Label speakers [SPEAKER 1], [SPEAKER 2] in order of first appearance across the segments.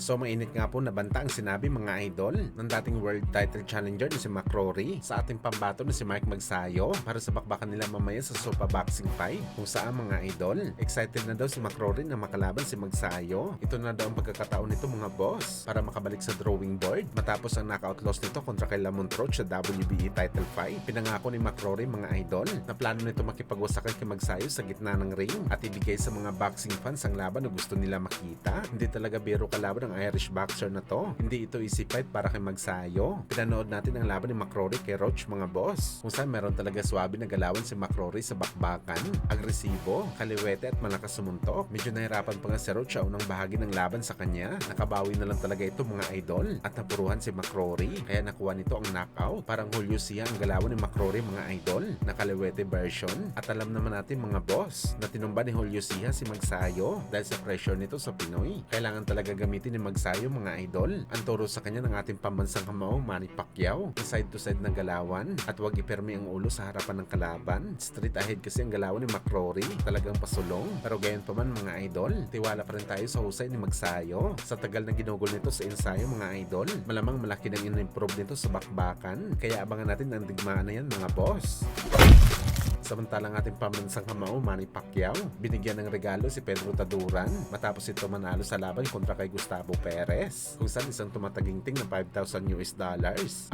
[SPEAKER 1] So mainit nga po na banta ang sinabi mga idol ng dating world title challenger na si McCrory sa ating pambato na si Mike Magsayo para sa bakbakan nila mamaya sa Sopa Boxing 5 kung saan mga idol excited na daw si McCrory na makalaban si Magsayo. Ito na daw ang pagkakataon nito mga boss para makabalik sa drawing board matapos ang knockout loss nito kontra kay Lamont Roach sa WBE title fight. Pinangako ni McCrory mga idol na plano nito makipag-usakan kay Magsayo sa gitna ng ring at ibigay sa mga boxing fans ang laban na gusto nila makita. Hindi talaga biro kalaban ng Irish boxer na to. Hindi ito easy fight para kay Magsayo. Pinanood natin ang laban ni McCrory kay Roach mga boss. Kung saan meron talaga swabe na galawan si McCrory sa bakbakan, agresibo, kaliwete at malakas sumuntok. Medyo nahirapan pa nga si Roach sa unang bahagi ng laban sa kanya. Nakabawi na lang talaga ito mga idol at napuruhan si McCrory kaya nakuha nito ang knockout. Parang Julio Cia ang galawan ni McCrory mga idol na kaliwete version at alam naman natin mga boss na tinumba ni Julio Cia si Magsayo dahil sa pressure nito sa Pinoy. Kailangan talaga gamitin ni Magsayo mga idol ang turo sa kanya ng ating pambansang kamao Manny Pacquiao na side to side ng galawan at huwag ipermi ang ulo sa harapan ng kalaban. Straight ahead kasi ang galawan ni McCrory, talagang pasulong. Pero gayon pa man mga idol, tiwala pa rin tayo sa husay ni Magsayo. Sa tagal na ginugol nito sa ensayo mga idol, malamang malaki nang in-improve nito sa bakbakan. Kaya abangan natin ang digmaan na yan mga boss. Samantalang ating pambansang kamao Manny Pacquiao, binigyan ng regalo si Pedro Taduran matapos ito manalo sa laban kontra kay Gustavo Perez kung saan isang tumataginting na $5,000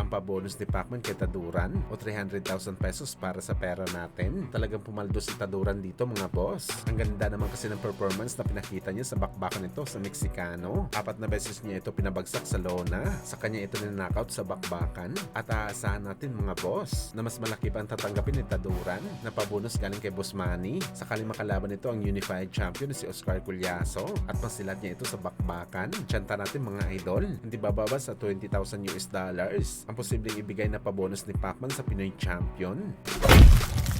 [SPEAKER 1] ang pabonus ni Pacman kay Taduran o 300,000 pesos para sa pera natin. Talagang pumaldo si Taduran dito mga boss. Ang ganda naman kasi ng performance na pinakita niya sa bakbakan nito sa Meksikano. 4 na beses niya ito pinabagsak sa lona. Sa kanya ito na-knockout sa bakbakan at aasahan natin mga boss na mas malaki pa ang tatanggapin ni Taduran na pabonus galing kay Boss Manny sakali makalaban nito ang unified champion na si Oscar Cullaso at masilat niya ito sa bakbakan. Tiyanta natin mga idol, hindi bababa sa $20,000 ang posibleng ibigay na pabonus ni Pacman sa Pinoy champion.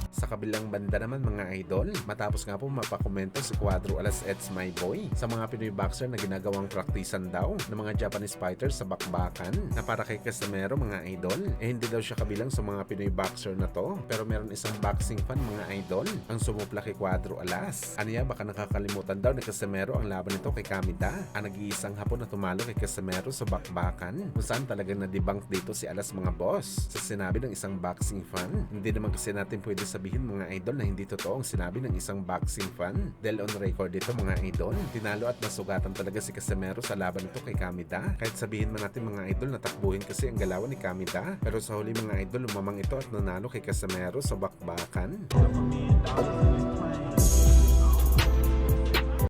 [SPEAKER 1] Sa kabilang banda naman mga idol, matapos nga po mapakomento si Cuadro Alas Eds My Boy sa mga Pinoy boxer na ginagawang praktisan daw ng mga Japanese fighters sa bakbakan na para kay Casimero mga idol, hindi daw siya kabilang sa mga Pinoy boxer na to pero meron isang boxing fan mga idol ang sumupla kay Cuadro Alas. Aniya baka nakakalimutan daw ni Casimero ang laban nito kay Kamida, ang nag-iisang hapon na tumalo kay Casimero sa bakbakan kung saan talagang na-debunk dito si Alas mga boss sa sinabi ng isang boxing fan. Hindi naman kasi natin pwede sabihin mga idol na hindi totoo ang sinabi ng isang boxing fan dahil on record dito mga idol, tinalo at nasugatan talaga si Casimero sa laban nito kay Kamida. Kahit sabihin man natin mga idol na takbuhin kasi ang galawan ni Kamida, pero sa huli mga idol lumamang ito at nanalo kay Casimero sa bakbakan.